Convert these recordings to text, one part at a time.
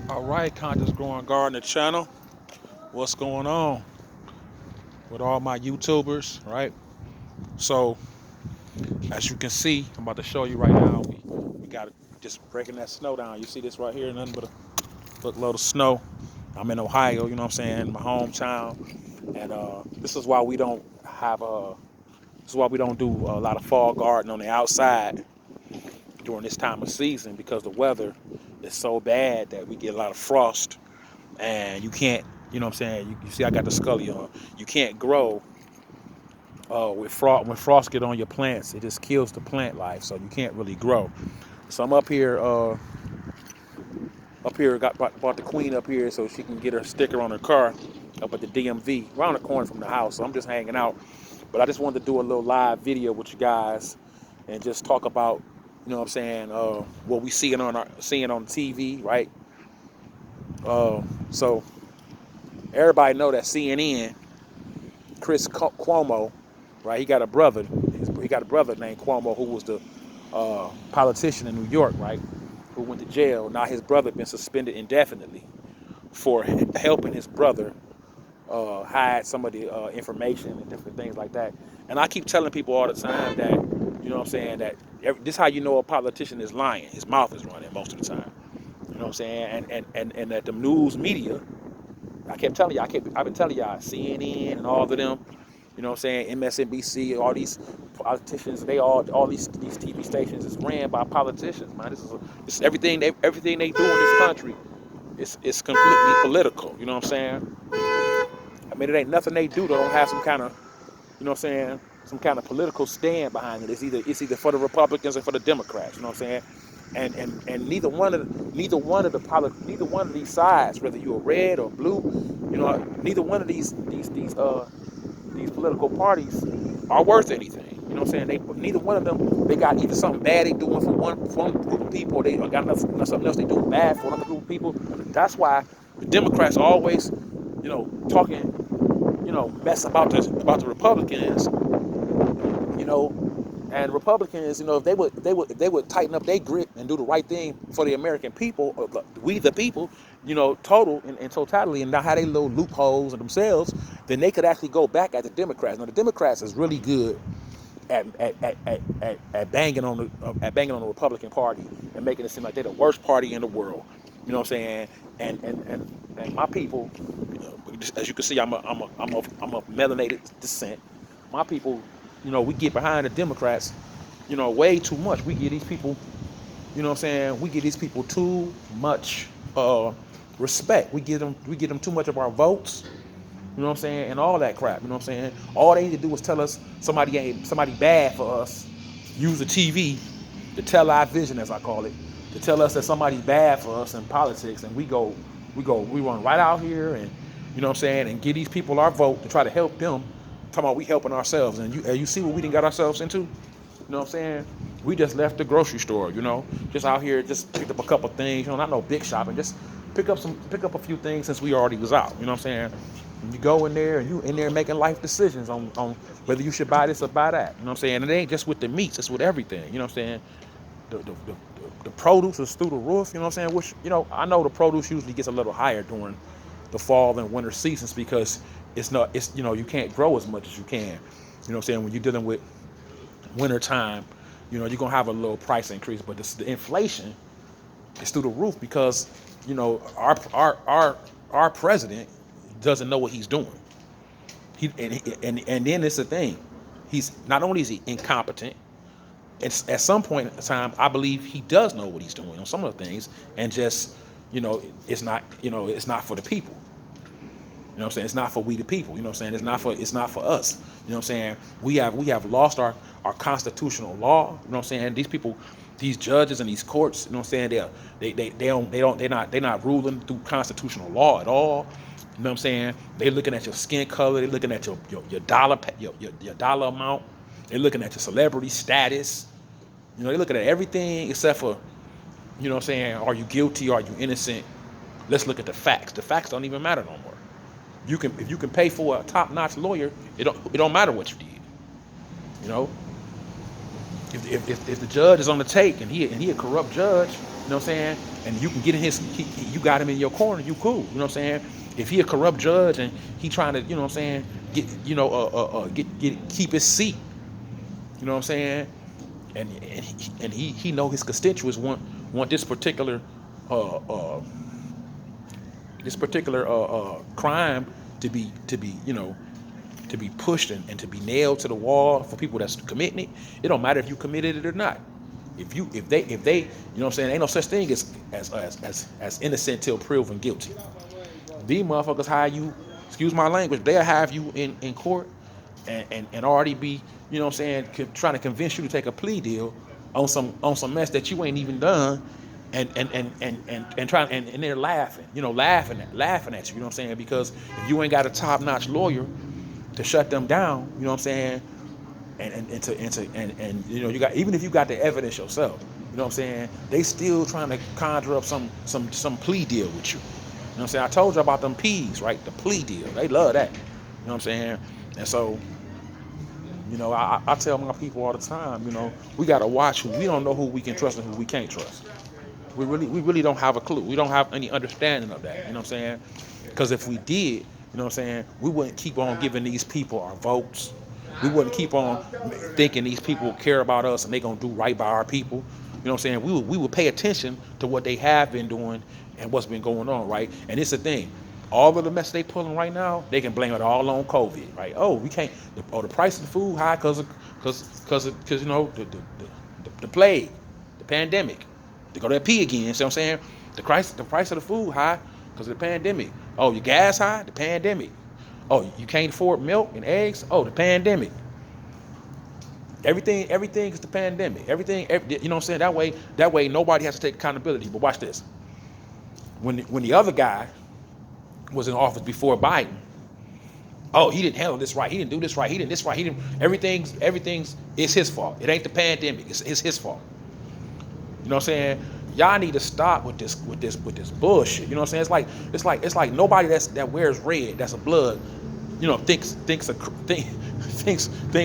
All right, Conscious Growing Gardener channel. What's going on with all my YouTubers, right? So, as you can see, I'm about to show you right now. We got it just breaking that snow down. You see this right here, nothing but a bookload of snow. I'm in Ohio, you know what I'm saying, my hometown, and this is why we don't have this is why we don't do a lot of fall garden on the outside during this time of season because the weather is so bad that we get a lot of frost and you can't, you know what I'm saying? You see, I got the scully on. You can't grow with frost. When frost get on your plants, it just kills the plant life, so you can't really grow. So I'm up here, bought the queen up here so she can get her sticker on her car up at the DMV, around the corner from the house. So I'm just hanging out, but I just wanted to do a little live video with you guys and just talk about, you know what I'm saying, what we seeing on TV, right? So everybody know that CNN Chris Cuomo, right? He got a brother. He got a brother named Cuomo who was the politician in New York, right? Who went to jail. Now his brother been suspended indefinitely for helping his brother hide some of the information and different things like that. And I keep telling people all the time that, you know what I'm saying, that this is how you know a politician is lying. His mouth is running most of the time. You know what I'm saying? And that the news media, I've been telling y'all, CNN and all of them, you know what I'm saying, MSNBC, all these politicians, all these TV stations is ran by politicians, man. This is everything they do in this country. It's completely political. You know what I'm saying? I mean, it ain't nothing they do that don't have some kind of, you know what I'm saying, some kind of political stand behind it. It's either for the Republicans or for the Democrats. You know what I'm saying? And neither one of these sides, whether you're red or blue, you know, neither one of these political parties are worth anything. You know what I'm saying? Neither one of them, they got either something bad they doing for one group of people, or they got something else they doing bad for another group of people. That's why the Democrats are always, talking, mess about the Republicans, you know, and Republicans, if they would tighten up their grip and do the right thing for the American people, we the people, total in totality, and not have they little loopholes in themselves, then they could actually go back at the Democrats. Now the Democrats is really good at banging on the Republican Party and making it seem like they're the worst party in the world. You know what I'm saying? And my people, as you can see, I'm a melanated descent. My people, we get behind the Democrats, way too much. We give these people, you know what I'm saying? We give these people too much respect. We give them too much of our votes. You know what I'm saying? And all that crap. You know what I'm saying? All they need to do is tell us somebody bad for us. Use the TV, the television as I call it, to tell us that somebody's bad for us in politics, and we run right out here and, you know what I'm saying, and give these people our vote to try to help them. Talking about we helping ourselves, and you see what we done got ourselves into. You know what I'm saying? We just left the grocery store, just out here, just picked up a couple things, not no big shopping, just pick up a few things since we already was out. You know what I'm saying? And you go in there and you in there making life decisions on whether you should buy this or buy that. You know what I'm saying? It ain't just with the meats, it's with everything. You know what I'm saying? The produce is through the roof, you know what I'm saying? Which, I know the produce usually gets a little higher during the fall and winter seasons because you can't grow as much as you can. You know what I'm saying? When you're dealing with winter time, you're gonna have a little price increase, but the inflation is through the roof because, our president doesn't know what he's doing. And then it's the thing. He's not only is he incompetent, at some point in time, I believe he does know what he's doing on some of the things, and just, it's not for the people. You know what I'm saying? It's not for we the people. You know what I'm saying? It's not for us. You know what I'm saying? We have lost our constitutional law. You know what I'm saying? These people, these judges and these courts, you know what I'm saying? They're not ruling through constitutional law at all. You know what I'm saying? They're looking at your skin color, they're looking at your dollar your dollar amount, they're looking at your celebrity status. They're looking at everything except for, you know what I'm saying, are you guilty, are you innocent? Let's look at the facts. The facts don't even matter no more. If you can pay for a top-notch lawyer, it don't matter what you did. You know, if the judge is on the take and he a corrupt judge, know what I'm saying? And you can get in you got him in your corner, you cool. You know what I'm saying? If he a corrupt judge and he trying to, you know what I'm saying, get, keep his seat, you know what I'm saying? And he know his constituents want uh, uh, this particular crime to be to be pushed and to be nailed to the wall for people that's committing it. It don't matter if you committed it or not. If they you know what I'm saying, ain't no such thing as innocent till proven guilty. These motherfuckers hire you, excuse my language, they'll have you in court and already be, you know what I'm saying, trying to convince you to take a plea deal on some mess that you ain't even done, and trying and they're laughing, laughing at you, you know what I'm saying, because if you ain't got a top-notch lawyer to shut them down, you know what I'm saying, and you got, even if you got the evidence yourself, you know what I'm saying, they still trying to conjure up some plea deal with you. You know what I'm saying? I told you about them P's, right? The plea deal. They love that. You know what I'm saying? And so, I tell my people all the time, we gotta watch who we don't know, who we can trust and who we can't trust. We really don't have a clue. We don't have any understanding of that. You know what I'm saying? Because if we did, you know what I'm saying, we wouldn't keep on giving these people our votes. We wouldn't keep on thinking these people care about us and they gonna do right by our people. You know what I'm saying? We would pay attention to what they have been doing and what's been going on, right? And it's the thing. All of the mess they pulling right now, they can blame it all on COVID, right? Oh, we can't. The price of the food high because the plague, the pandemic. They go to that P again. You see what I'm saying? The price of the food high because of the pandemic. Oh, your gas high? The pandemic. Oh, you can't afford milk and eggs? Oh, the pandemic. Everything is the pandemic. You know what I'm saying? That way nobody has to take accountability. But watch this. When the other guy was in office before Biden, oh, he didn't handle this right. He didn't do this right. He didn't this right. He didn't. Everything's it's his fault. It ain't the pandemic. It's his fault. You know what I'm saying? Y'all need to stop with this bullshit. You know what I'm saying? It's like nobody that wears red, that's a blood, thinks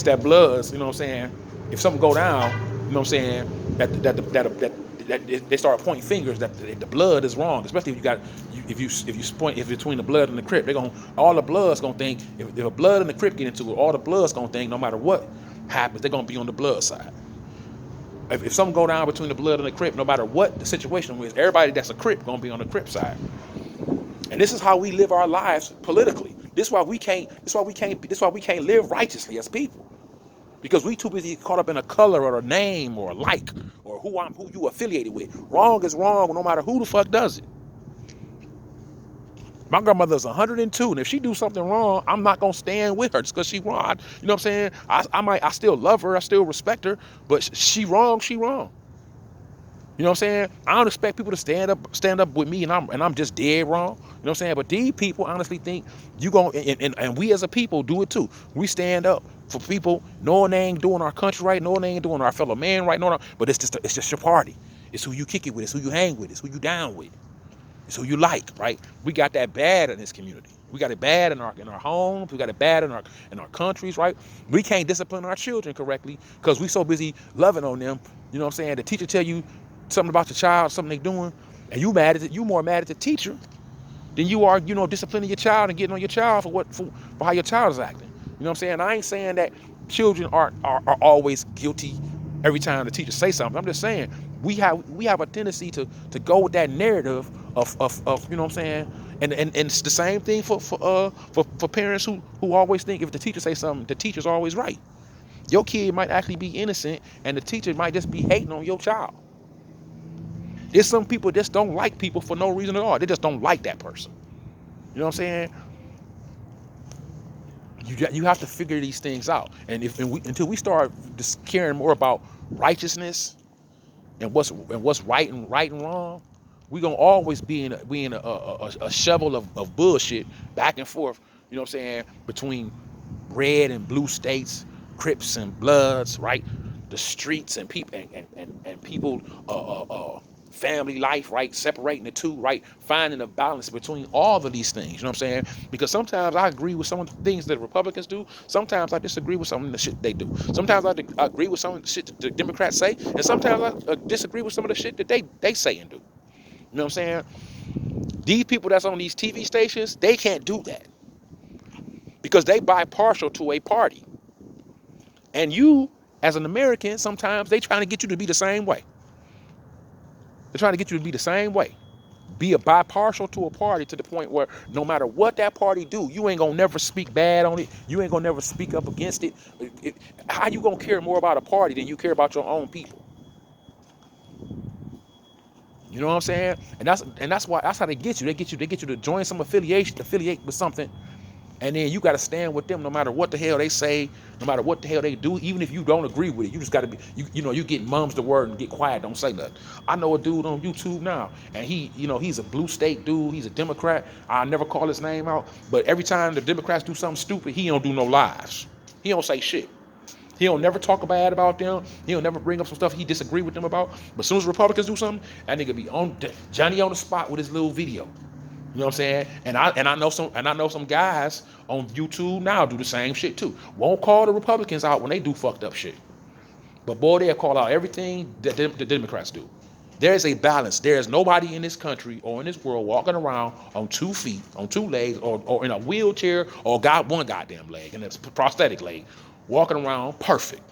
that bloods, you know what I'm saying? If something go down, you know what I'm saying, that they start pointing fingers that the blood is wrong, especially if you between the blood and the Crip, all the blood's gonna think, if a blood and the Crip get into it, all the blood's gonna think, no matter what happens, they're gonna be on the blood side. If something go down between the blood and the Crip, no matter what the situation is, everybody that's a Crip gonna be on the Crip side. And this is how we live our lives politically. This is why we can't live righteously as people. Because we too busy caught up in a color or a name or a like or who you affiliated with. Wrong is wrong no matter who the fuck does it. My grandmother's 102, and if she do something wrong, I'm not gonna stand with her just because she wrong. You know what I'm saying? I still love her, I still respect her, but she wrong. You know what I'm saying? I don't expect people to stand up with me and I'm just dead wrong. You know what I'm saying? But these people honestly think you going and we as a people do it too. We stand up for people knowing they ain't doing our country right, knowing they ain't doing our fellow man right, but it's just your party. It's who you kick it with, it's who you hang with, it's who you down with. It's who you like, right? We got that bad in this community. We got it bad in our homes. We got it bad in our countries, right? We can't discipline our children correctly because we so busy loving on them. You know what I'm saying? The teacher tell you something about your child, something they doing, and you more mad at the teacher than you are, disciplining your child and getting on your child for how your child is acting. You know what I'm saying? I ain't saying that children are always guilty every time the teacher say something. I'm just saying we have a tendency to go with that narrative of you know what I'm saying, and it's the same thing for parents who always think if the teacher say something, the teacher's always right. Your kid might actually be innocent, and the teacher might just be hating on your child. There's some people just don't like people for no reason at all. They just don't like that person. You know what I'm saying? You have to figure these things out, and until we start just caring more about righteousness and what's right and wrong, we're gonna always be in a shovel of bullshit back and forth. You know what I'm saying? Between red and blue states, Crips and Bloods, right? The streets and people and people family life, right? Separating the two, right? Finding a balance between all of these things, you know what I'm saying? Because sometimes I agree with some of the things that Republicans do. Sometimes I disagree with some of the shit they do. Sometimes I agree with some of the shit that the Democrats say, and sometimes I disagree with some of the shit that they say and do. You know what I'm saying? These people that's on these TV stations, they can't do that because they buy partial to a party. And you, as an American, sometimes they trying to get you to be the same way. They're trying to get you to be the same way. Be a bipartial to a party to the point where no matter what that party do, you ain't gonna never speak bad on it. You ain't gonna never speak up against it. How you gonna care more about a party than you care about your own people? You know what I'm saying? And that's why that's how they get you. They get you to join some affiliate with something. And then you got to stand with them no matter what the hell they say, no matter what the hell they do, even if you don't agree with it. You just got to be, you get mums the word and get quiet, don't say nothing. I know a dude on YouTube now, and he's a blue state dude. He's a Democrat. I never call his name out, but every time the Democrats do something stupid, he don't do no lives. He don't say shit. He don't never talk bad about them. He don't never bring up some stuff he disagree with them about. But as soon as Republicans do something, that nigga be on Johnny on the spot with his little video. You know what I'm saying? And I know some guys on YouTube now do the same shit too. Won't call the Republicans out when they do fucked up shit. But boy, they'll call out everything that the Democrats do. There is a balance. There is nobody in this country or in this world walking around on 2 feet, on 2 legs, or in a wheelchair, or got one goddamn leg, and it's a prosthetic leg, walking around perfect.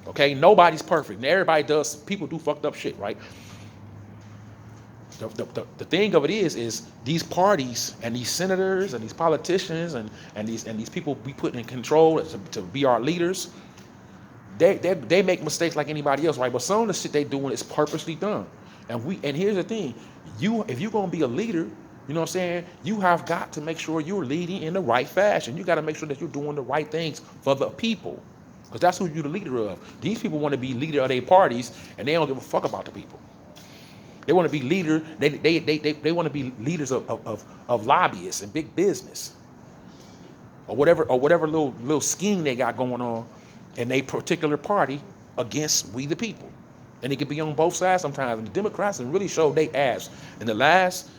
Okay? Nobody's perfect. And everybody does, people do fucked up shit, right? The thing of it is these parties and these senators and these politicians and these people we put in control to be our leaders, they make mistakes like anybody else, right? But some of the shit they doing is purposely done. And here's the thing, if you're gonna be a leader, you know what I'm saying, you have got to make sure you're leading in the right fashion. You got to make sure that you're doing the right things for the people, because that's who you're the leader of. These people want to be leader of their parties, and they don't give a fuck about the people. They want to be leader. They want to be leaders of lobbyists and big business, or whatever little scheme they got going on in a particular party against we the people. And it can be on both sides sometimes. And the Democrats have really showed they ass in the last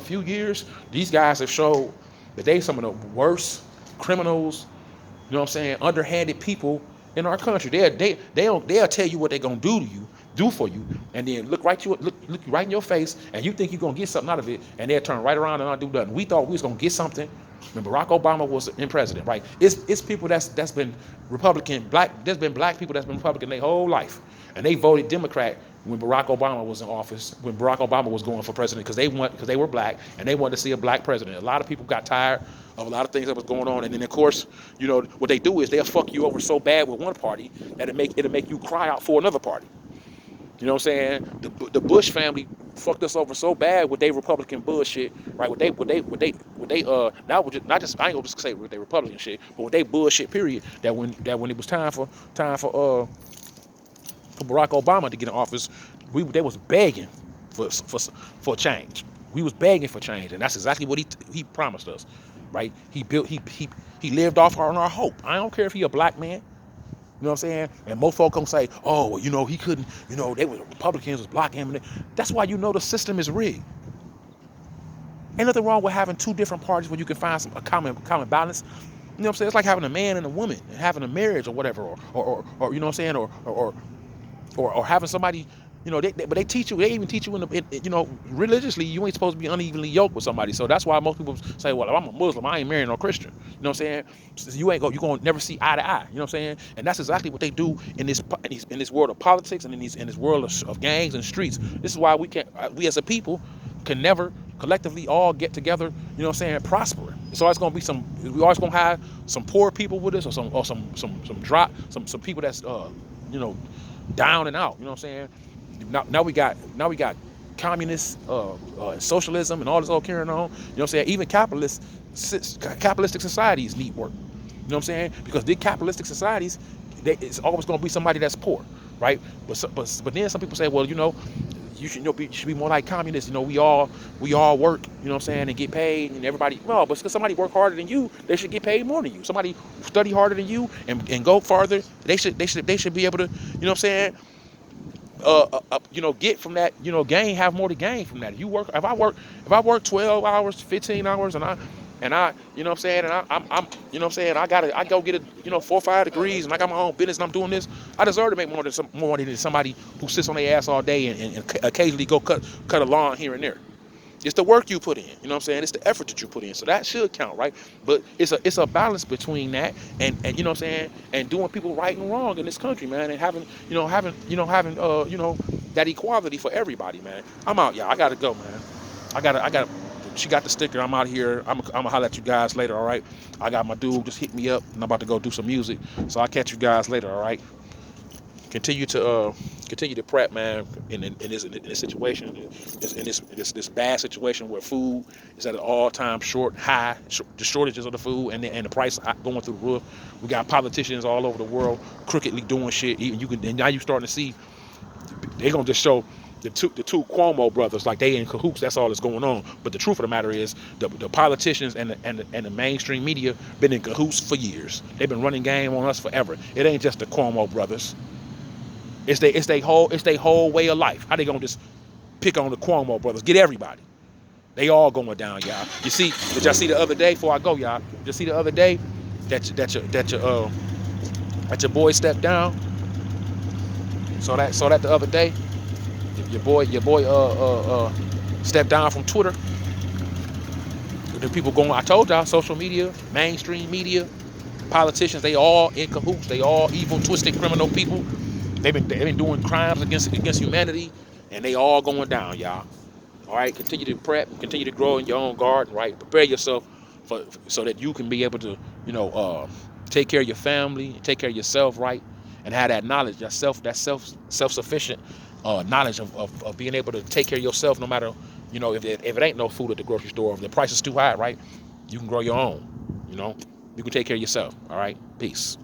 few years. These guys have showed that they some of the worst criminals. You know what I'm saying? Underhanded people in our country. They'll tell you what they're gonna do for you, and then look right in your face, and you think you're gonna get something out of it, and they'll turn right around and not do nothing. We thought we was gonna get something when Barack Obama was in president, right? It's people that's been Republican, black. There's been black people that's been Republican their whole life, and they voted Democrat when Barack Obama was in office, when Barack Obama was going for president, because they were black and they wanted to see a black president. A lot of people got tired of a lot of things that was going on, and then of course, what they do is they'll fuck you over so bad with one party that it'll make you cry out for another party. You know what I'm saying? The Bush family fucked us over so bad with their Republican bullshit, right? Not just I ain't gonna just say with their Republican shit, but with their bullshit period. That when it was time for Barack Obama to get in office, they was begging for change. We was begging for change, and that's exactly what he promised us, right? He lived off on our hope. I don't care if he a black man. You know what I'm saying? And most folks gonna say, oh, well, he couldn't, they were Republicans was blocking him. That's why the system is rigged. Ain't nothing wrong with having two different parties where you can find a common balance. You know what I'm saying? It's like having a man and a woman and having a marriage or whatever, or you know what I'm saying, or having somebody. But they teach you. They even teach you religiously. You ain't supposed to be unevenly yoked with somebody. So that's why most people say, "Well, if I'm a Muslim, I ain't marrying no Christian." You know what I'm saying? So you gonna never see eye to eye. You know what I'm saying? And that's exactly what they do in this world of politics and in this world of gangs and streets. This is why we as a people can never collectively all get together. You know what I'm saying? Prosper. So it's gonna be we always gonna have some poor people with us, or some people that's down and out. You know what I'm saying? Now we got communists, socialism, and all this all carrying on. You know what I'm saying? Even capitalistic societies need work. You know what I'm saying? Because the capitalistic societies, it's always going to be somebody that's poor, right? But then some people say, well, you should be more like communists. We all work. You know what I'm saying? And get paid, and everybody. No, but because somebody work harder than you, they should get paid more than you. Somebody study harder than you and go farther, they should be able to. You know what I'm saying? get from that, have more to gain from that. If I work 12 hours, 15 hours, and I, what I'm saying, and I'm, what I'm saying, I go get a, 4 or 5 degrees, and I got my own business, and I'm doing this. I deserve to make more money than somebody who sits on their ass all day and occasionally go cut a lawn here and there. It's the work you put in, what I'm saying? It's the effort that you put in. So that should count, right? But it's a balance between that and you know what I'm saying, and doing people right and wrong in this country, man, and having that equality for everybody, man. I'm out, y'all. I gotta go, man. I gotta she got the sticker. I'm out here. I'm gonna holler at you guys later, all right? I got my dude just hit me up and I'm about to go do some music. So I'll catch you guys later, all right? Continue to prep, man, in this situation, in this bad situation where food is at an all-time high, the shortages of the food and the price going through the roof. We got politicians all over the world crookedly doing shit. And now you starting to see they're gonna just show the two Cuomo brothers like they in cahoots. That's all that's going on. But the truth of the matter is the politicians and the mainstream media been in cahoots for years. They've been running game on us forever. It ain't just the Cuomo brothers. It's they whole way of life. How they gonna just pick on the Cuomo brothers? Get everybody. They all going down, y'all. Did y'all see the other day? Before I go, y'all, you see the other day that your boy stepped down. So that the other day, your boy stepped down from Twitter. The people going. I told y'all, social media, mainstream media, politicians, they all in cahoots. They all evil, twisted, criminal people. They've been doing crimes against humanity, and they all going down, y'all. All right, continue to prep, continue to grow in your own garden, right? Prepare yourself so that you can be able to, take care of your family, take care of yourself, right? And have that knowledge, that self-sufficient knowledge of being able to take care of yourself, no matter, if it ain't no food at the grocery store, if the price is too high, right? You can grow your own, you can take care of yourself. All right, peace.